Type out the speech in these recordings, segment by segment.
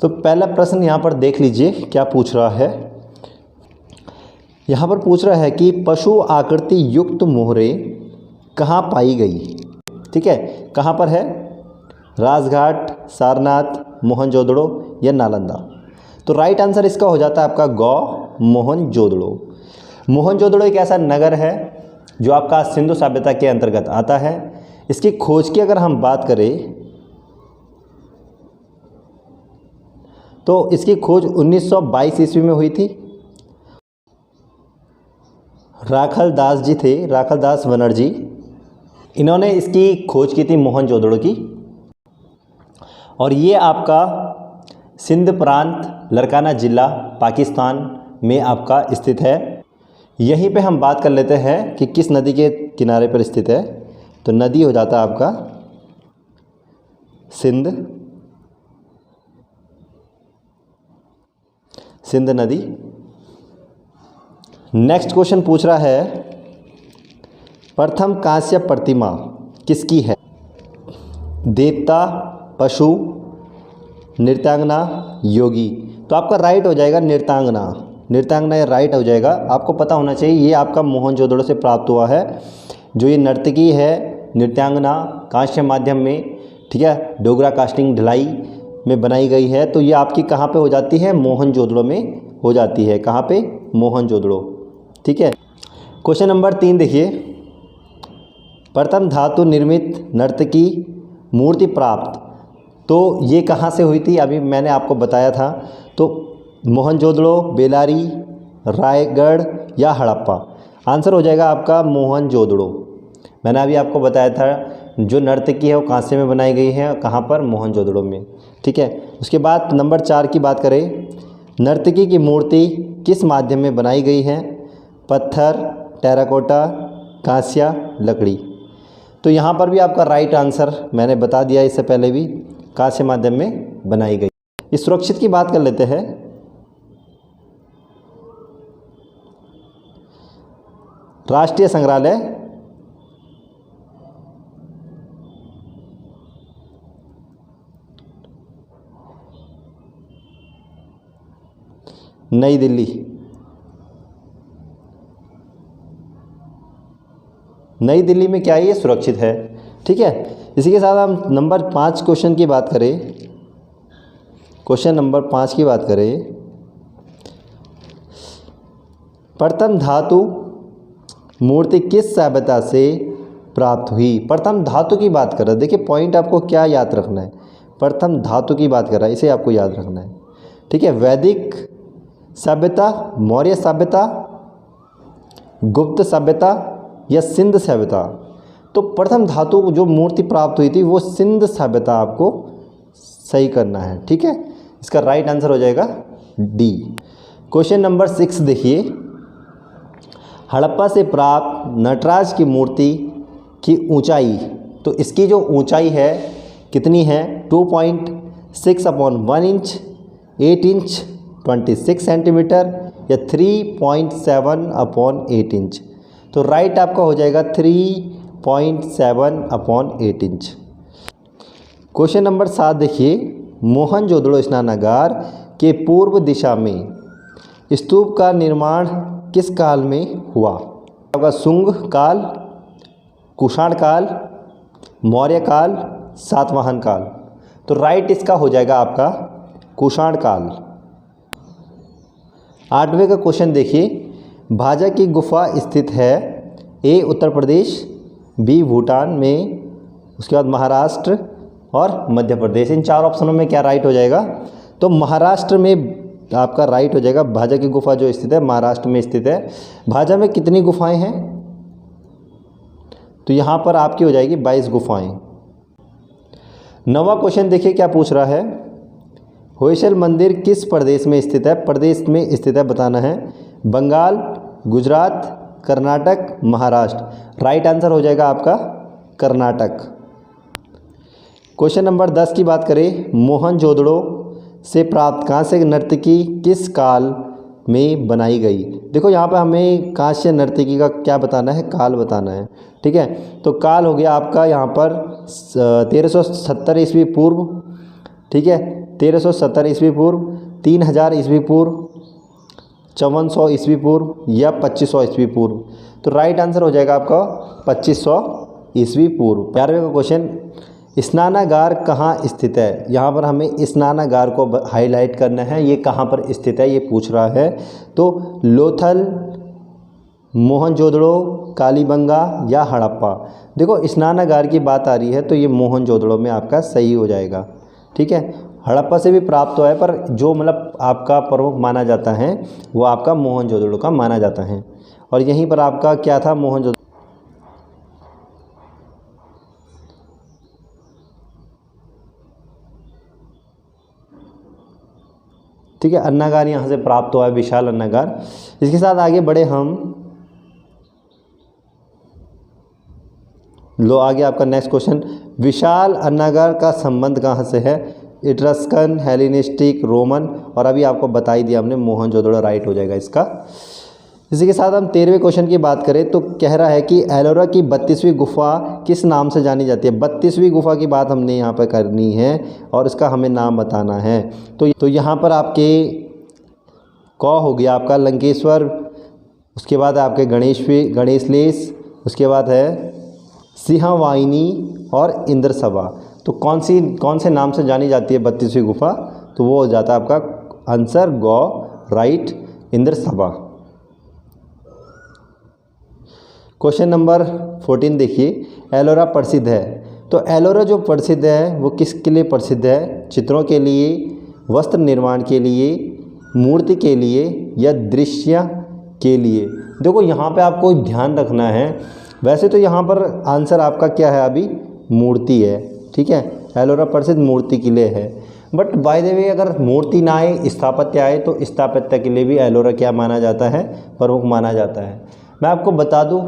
तो पहला प्रश्न यहाँ पर देख लीजिए क्या पूछ रहा है। यहाँ पर पूछ रहा है कि पशु आकृति युक्त मोहरें कहाँ पाई गई। ठीक है, कहाँ पर है? राजघाट, सारनाथ, मोहनजोदड़ो या नालंदा। तो राइट आंसर इसका हो जाता है आपका गौ मोहनजोदड़ो। मोहनजोदड़ो एक ऐसा नगर है जो आपका सिंधु सभ्यता के अंतर्गत आता है। इसकी खोज की अगर हम बात करें तो इसकी खोज 1922 ईस्वी में हुई थी। राखल दास जी थे, राखल दास बनर्जी, इन्होंने इसकी खोज की थी मोहनजोदड़ो की। और ये आपका सिंध प्रांत, लरकाना ज़िला, पाकिस्तान में आपका स्थित है। यहीं पे हम बात कर लेते हैं कि किस नदी के किनारे पर स्थित है। तो नदी हो जाता है आपका सिंध नदी। नेक्स्ट क्वेश्चन पूछ रहा है प्रथम कांस्य प्रतिमा किसकी है? देवता, पशु, नृत्यांगना, योगी। तो आपका राइट हो जाएगा नृत्यांगना। नृत्यांगना ये राइट हो जाएगा। आपको पता होना चाहिए ये आपका मोहनजोदड़ो से प्राप्त हुआ है। जो ये नर्तकी है नृत्यांगना कांस्य माध्यम में, ठीक है, डोगरा कास्टिंग ढलाई में बनाई गई है। तो ये आपकी कहाँ पे हो जाती है? मोहनजोदड़ो में हो जाती है। कहाँ पे? मोहनजोदड़ो। ठीक है। क्वेश्चन नंबर 3 देखिए, प्रथम धातु निर्मित नर्तकी मूर्ति प्राप्त, तो ये कहाँ से हुई थी? अभी मैंने आपको बताया था। तो मोहनजोदड़ो, बेलारी, रायगढ़ या हड़प्पा। आंसर हो जाएगा आपका मोहनजोदड़ो। मैंने अभी आपको बताया था जो नर्तकी है वो कांसे में बनाई गई है। कहाँ पर? मोहनजोदड़ो में। ठीक है। उसके बाद नंबर 4 की बात करें, नर्तकी की मूर्ति किस माध्यम में बनाई गई है? पत्थर, टेराकोटा, कांस्य, लकड़ी। तो यहाँ पर भी आपका राइट आंसर मैंने बता दिया इससे पहले भी, कांस्य माध्यम में बनाई गई। इस सुरक्षित की बात कर लेते हैं। राष्ट्रीय संग्रहालय, नई दिल्ली। नई दिल्ली में क्या है? ये सुरक्षित है। ठीक है। इसी के साथ हम नंबर 5 क्वेश्चन की बात करें। क्वेश्चन नंबर 5 की बात करें, प्रथम धातु मूर्ति किस सभ्यता से प्राप्त हुई? प्रथम धातु की बात कर रहा है। देखिए पॉइंट आपको क्या याद रखना है, प्रथम धातु की बात कर रहा है, इसे आपको याद रखना है। ठीक है। वैदिक सभ्यता, मौर्य सभ्यता, गुप्त सभ्यता या सिंध सभ्यता। तो प्रथम धातु जो मूर्ति प्राप्त हुई थी वो सिंध सभ्यता आपको सही करना है। ठीक है। इसका राइट आंसर हो जाएगा डी। क्वेश्चन नंबर 6 देखिए, हड़प्पा से प्राप्त नटराज की मूर्ति की ऊंचाई, तो इसकी जो ऊंचाई है कितनी है? 2.6/1 इंच, 8 इंच, 26 सेंटीमीटर या 3.7/8 इंच। तो राइट आपका हो जाएगा 3.7/8 इंच। क्वेश्चन नंबर 7 देखिए, मोहनजोदड़ो स्नानागार के पूर्व दिशा में स्तूप का निर्माण किस काल में हुआ? आपका शुंग काल, कुषाण काल, मौर्य काल, सातवाहन काल। तो राइट इसका हो जाएगा आपका कुषाण काल। 8वें का क्वेश्चन देखिए, भाजा की गुफा स्थित है ए उत्तर प्रदेश, बी भूटान में, उसके बाद महाराष्ट्र और मध्य प्रदेश। इन 4 ऑप्शनों में क्या राइट हो जाएगा? तो महाराष्ट्र में आपका राइट हो जाएगा। भाजा की गुफा जो स्थित है महाराष्ट्र में स्थित है। भाजा में कितनी गुफाएं हैं? तो यहाँ पर आपकी हो जाएगी 22 गुफाएं। 9वां क्वेश्चन देखिए क्या पूछ रहा है, होयसल मंदिर किस प्रदेश में स्थित है? प्रदेश में स्थित है बताना है। बंगाल, गुजरात, कर्नाटक, महाराष्ट्र। राइट आंसर हो जाएगा आपका कर्नाटक। क्वेश्चन नंबर 10 की बात करें, मोहनजोदड़ो से प्राप्त कांस्य नर्तकी किस काल में बनाई गई? देखो यहाँ पे हमें कांस्य नर्तकी का क्या बताना है? काल बताना है। ठीक है। तो काल हो गया आपका यहाँ पर 1370 ईस्वी पूर्व। ठीक है। 1370 ईस्वी पूर्व, 3000 ईस्वी पूर्व, 5400 ईस्वी पूर्व या 2500 ईस्वी पूर्व। तो राइट आंसर हो जाएगा आपका 2500 ईस्वी पूर्व। 11वें का क्वेश्चन, स्नानागार कहाँ स्थित है? यहाँ पर हमें स्नानागार को हाईलाइट करना है, ये कहाँ पर स्थित है ये पूछ रहा है। तो लोथल, मोहनजोदड़ो, कालीबंगा या हड़प्पा। देखो स्नानागार की बात आ रही है तो ये मोहनजोदड़ो में आपका सही हो जाएगा, ठीक है। हड़प्पा से भी प्राप्त हुआ है पर जो मतलब आपका प्रमुख माना जाता है वो आपका मोहनजोदड़ो का माना जाता है। और यहीं पर आपका क्या था, मोहनजोदड़ो। ठीक है, अन्नागार यहाँ से प्राप्त हुआ है, विशाल अन्नागार। इसके साथ आगे बढ़े हम। लो आगे आपका नेक्स्ट क्वेश्चन, विशाल अन्नागार का संबंध कहाँ से है? इट्रस्कन, हेलेनिस्टिक, रोमन, और अभी आपको बता ही दिया हमने मोहनजोदड़ो राइट हो जाएगा इसका। इसी के साथ हम 13वें क्वेश्चन की बात करें तो कह रहा है कि एलोरा की 32वीं गुफा किस नाम से जानी जाती है? 32वीं गुफा की बात हमने यहाँ पर करनी है और इसका हमें नाम बताना है। तो यहाँ पर आपके क हो गया आपका लंकेश्वर, उसके बाद आपके गणेशलेश, उसके बाद है सिंहवाहिनी और इंद्रसभा। तो कौन से नाम से जानी जाती है 32वीं गुफा? तो वो हो जाता है आपका आंसर गौ, राइट, इंद्रसभा। क्वेश्चन नंबर 14 देखिए, एलोरा प्रसिद्ध है। तो एलोरा जो प्रसिद्ध है वो किसके लिए प्रसिद्ध है? चित्रों के लिए, वस्त्र निर्माण के लिए, मूर्ति के लिए या दृश्य के लिए? देखो यहाँ पे आपको ध्यान रखना है, वैसे तो यहाँ पर आंसर आपका क्या है अभी? मूर्ति है, ठीक है। एलोरा प्रसिद्ध मूर्ति के लिए है, बट बाय द वे अगर मूर्ति ना आए, स्थापत्य आए, तो स्थापत्य के लिए भी एलोरा क्या माना जाता है? प्रमुख माना जाता है। मैं आपको बता दूं,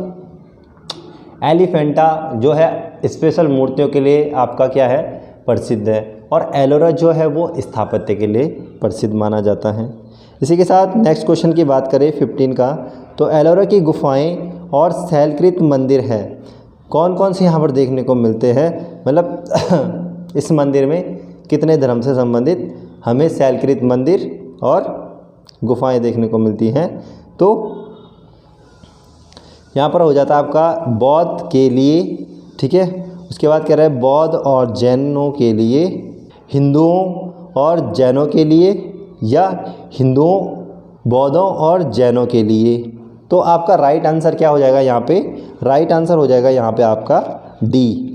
एलिफेंटा जो है स्पेशल मूर्तियों के लिए आपका क्या है? प्रसिद्ध है, और एलोरा जो है वो स्थापत्य के लिए प्रसिद्ध माना जाता है। इसी के साथ नेक्स्ट क्वेश्चन की बात करें 15 का, तो एलोरा की गुफाएं और शैलकृत मंदिर है, कौन कौन से यहाँ पर देखने को मिलते हैं? मतलब इस मंदिर में कितने धर्म से संबंधित हमें शैलकृत मंदिर और गुफाएं देखने को मिलती हैं? तो यहाँ पर हो जाता है आपका बौद्ध के लिए, ठीक है। उसके बाद कह रहा है बौद्ध और जैनों के लिए, हिंदुओं और जैनों के लिए, या हिंदुओं, बौद्धों और जैनों के लिए। तो आपका राइट आंसर क्या हो जाएगा यहाँ पे? राइट आंसर हो जाएगा यहाँ पे आपका डी,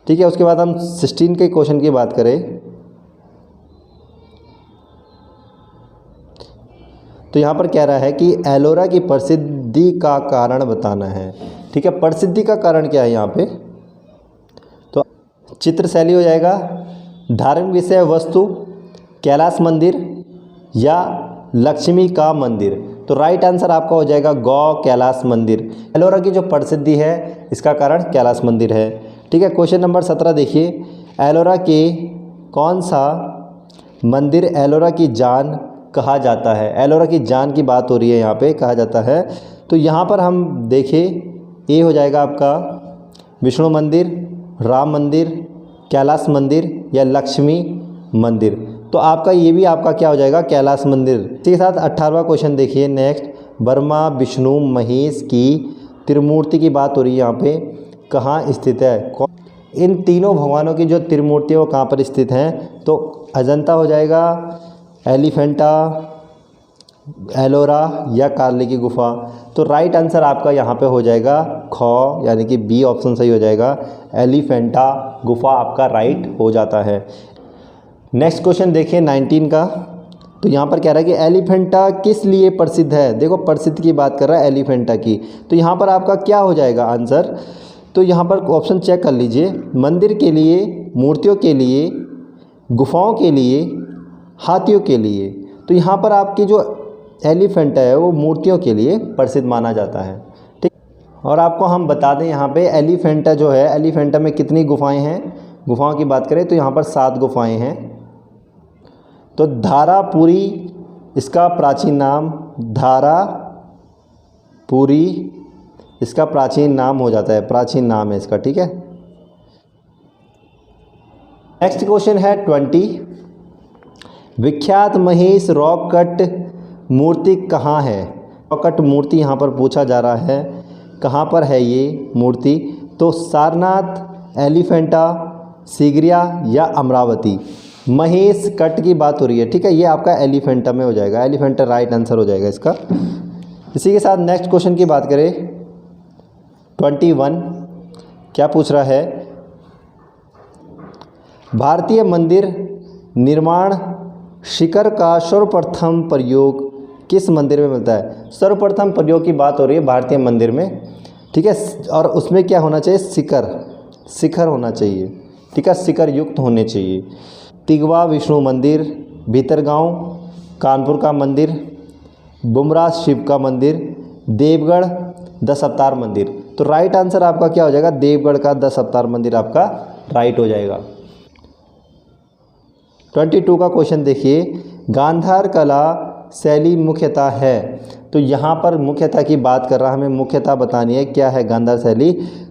ठीक है। उसके बाद हम 16 के क्वेश्चन की बात करें तो यहाँ पर कह रहा है कि एलोरा की प्रसिद्धि का कारण बताना है, ठीक है। प्रसिद्धि का कारण क्या है यहाँ पे? तो चित्रशैली हो जाएगा, धार्मिक विषय वस्तु, कैलाश मंदिर या लक्ष्मी का मंदिर। तो राइट आंसर आपका हो जाएगा गौ, कैलाश मंदिर। एलोरा की जो प्रसिद्धि है इसका कारण कैलाश मंदिर है, ठीक है। क्वेश्चन नंबर 17 देखिए, एलोरा के कौन सा मंदिर एलोरा की जान कहा जाता है? एलोरा की जान की बात हो रही है यहाँ पे, कहा जाता है। तो यहाँ पर हम देखें, ए हो जाएगा आपका विष्णु मंदिर, राम मंदिर, कैलाश मंदिर या लक्ष्मी मंदिर। तो आपका ये भी आपका क्या हो जाएगा? कैलाश मंदिर। इसी के साथ 18वां क्वेश्चन देखिए नेक्स्ट, ब्रह्मा, विष्णु, महेश की त्रिमूर्ति की बात हो रही है यहाँ पे, कहाँ स्थित है? इन तीनों भगवानों की जो त्रिमूर्ति है वो कहाँ पर स्थित हैं? तो अजंता हो जाएगा, एलिफेंटा, एलोरा या कार्ले की गुफा। तो राइट आंसर आपका यहाँ पे हो जाएगा ख, यानी कि बी ऑप्शन सही हो जाएगा, एलिफेंटा गुफा आपका राइट हो जाता है। नेक्स्ट क्वेश्चन देखिए 19 का, तो यहाँ पर कह रहा है कि एलिफेंटा किस लिए प्रसिद्ध है? देखो प्रसिद्ध की बात कर रहा है एलिफेंटा की, तो यहाँ पर आपका क्या हो जाएगा आंसर? तो यहाँ पर ऑप्शन चेक कर लीजिए, मंदिर के लिए, मूर्तियों के लिए, गुफाओं के लिए, हाथियों के लिए। तो यहाँ पर आपकी जो एलिफेंटा है वो मूर्तियों के लिए प्रसिद्ध माना जाता है, ठीक। और आपको हम बता दें यहाँ पे एलिफेंटा जो है, एलिफेंटा में कितनी गुफाएं हैं? गुफाओं की बात करें तो यहाँ पर 7 गुफाएं हैं। तो धारापुरी इसका प्राचीन नाम, धारापुरी इसका प्राचीन नाम हो जाता है, प्राचीन नाम है इसका, ठीक है। नेक्स्ट क्वेश्चन है 20। विख्यात महेश रॉक कट मूर्ति कहाँ है? रॉक कट मूर्ति यहाँ पर पूछा जा रहा है, कहाँ पर है ये मूर्ति? तो सारनाथ, एलिफेंटा, सीगरिया या अमरावती। महेश कट की बात हो रही है, ठीक है, ये आपका एलिफेंटा में हो जाएगा, एलिफेंटा राइट आंसर हो जाएगा इसका। इसी के साथ नेक्स्ट क्वेश्चन की बात करें 21, क्या पूछ रहा है? भारतीय मंदिर निर्माण शिखर का सर्वप्रथम प्रयोग किस मंदिर में मिलता है? सर्वप्रथम प्रयोग की बात हो रही है भारतीय मंदिर में, ठीक है, और उसमें क्या होना चाहिए? शिखर होना चाहिए, ठीक है, शिखर युक्त होने चाहिए। तिगवा विष्णु मंदिर, भीतरगांव कानपुर का मंदिर, बुमरा शिव का मंदिर, देवगढ़ दस अवतार मंदिर। तो राइट आंसर आपका क्या हो जाएगा? देवगढ़ का दस अवतार मंदिर आपका राइट हो जाएगा। 22 का क्वेश्चन देखिए, गांधार कला शैली मुख्यतः है। तो यहाँ पर मुख्यतः की बात कर रहा, हमें मुख्यतः बतानी है क्या है गांधार शैली।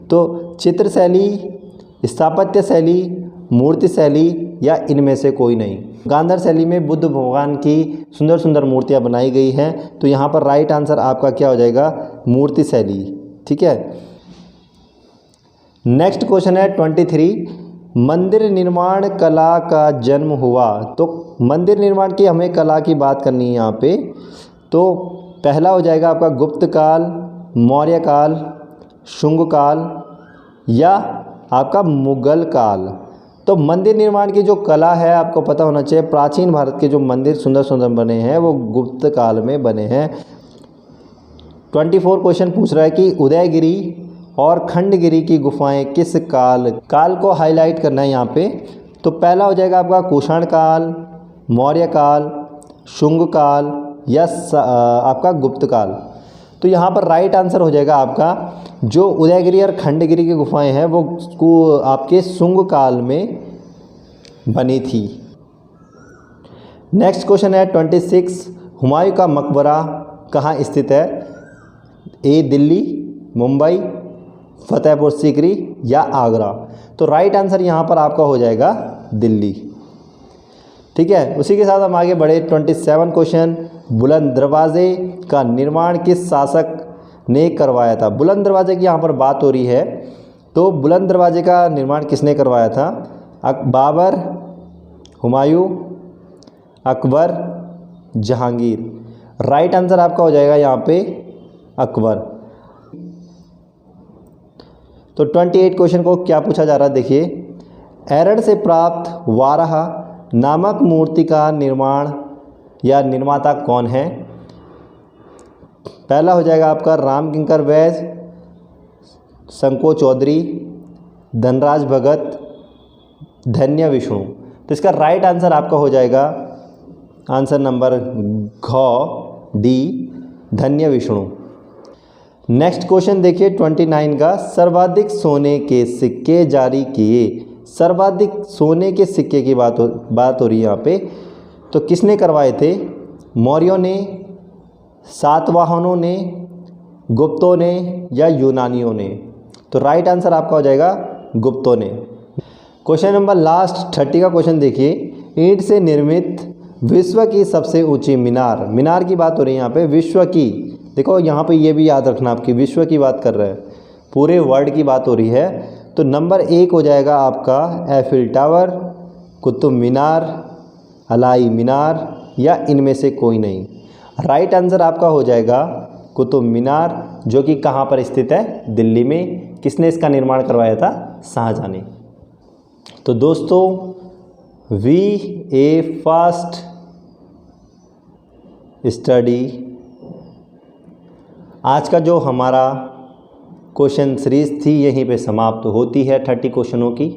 तो चित्र शैली, स्थापत्य शैली, मूर्ति शैली या इनमें से कोई नहीं। गांधार शैली में बुद्ध भगवान की सुंदर सुंदर मूर्तियाँ बनाई गई हैं, तो यहाँ पर राइट आंसर आपका क्या हो जाएगा? मूर्ति शैली, ठीक है। नेक्स्ट क्वेश्चन है 23, मंदिर निर्माण कला का जन्म हुआ। तो मंदिर निर्माण की हमें कला की बात करनी है यहाँ पे। तो पहला हो जाएगा आपका गुप्त काल, मौर्य काल, शुंग काल या आपका मुगल काल। तो मंदिर निर्माण की जो कला है आपको पता होना चाहिए, प्राचीन भारत के जो मंदिर सुंदर सुंदर बने हैं वो गुप्त काल में बने हैं। 24 क्वेश्चन पूछ रहा है कि उदयगिरी और खंडगिरी की गुफाएं किस काल को हाईलाइट करना है यहाँ पे। तो पहला हो जाएगा आपका कुषाण काल, मौर्य काल, शुंग काल या आपका गुप्त काल। तो यहाँ पर राइट आंसर हो जाएगा आपका जो उदयगिरी और खंडगिरी की गुफाएं हैं वो आपके शुंग काल में बनी थी। नेक्स्ट क्वेश्चन है 26, हुमायूं का मकबरा कहाँ स्थित है? ए दिल्ली, मुंबई, फतेहपुर सीकरी या आगरा। तो राइट आंसर यहाँ पर आपका हो जाएगा दिल्ली, ठीक है। उसी के साथ हम आगे बढ़े 27 क्वेश्चन, बुलंद दरवाजे का निर्माण किस शासक ने करवाया था? बुलंद दरवाजे की यहाँ पर बात हो रही है, तो बुलंद दरवाजे का निर्माण किसने करवाया था? बाबर, हुमायूं, अकबर, जहांगीर। राइट आंसर आपका हो जाएगा यहाँ पे अकबर। तो 28 क्वेश्चन को क्या पूछा जा रहा है देखिए, एरड़ से प्राप्त वाराह नामक मूर्ति का निर्माण या निर्माता कौन है? पहला हो जाएगा आपका राम किंकर बैज, संको चौधरी, धनराज भगत, धन्य विष्णु। तो इसका राइट आंसर आपका हो जाएगा आंसर नंबर घ डी, धन्य विष्णु। नेक्स्ट क्वेश्चन देखिए 29 का, सर्वाधिक सोने के सिक्के जारी किए। सर्वाधिक सोने के सिक्के की बात हो रही है यहाँ पे। तो किसने करवाए थे? मौर्यों ने, सातवाहनों ने, गुप्तों ने या यूनानियों ने। तो राइट आंसर आपका हो जाएगा गुप्तों ने। क्वेश्चन नंबर लास्ट 30 का क्वेश्चन देखिए, ईंट से निर्मित विश्व की सबसे ऊंची मीनार। मीनार की बात हो रही है यहाँ पे, विश्व की। देखो यहाँ पे ये भी याद रखना, आपकी विश्व की बात कर रहे हैं, पूरे वर्ल्ड की बात हो रही है। तो नंबर 1 हो जाएगा आपका एफिल टावर, कुतुब मीनार, अलाई मीनार या इनमें से कोई नहीं। राइट आंसर आपका हो जाएगा कुतुब मीनार, जो कि कहाँ पर स्थित है? दिल्ली में। किसने इसका निर्माण करवाया था? शाहजहां ने। तो दोस्तों वी ए फास्ट स्टडी, आज का जो हमारा क्वेश्चन सीरीज़ थी यहीं पे समाप्त होती है 30 क्वेश्चनों की।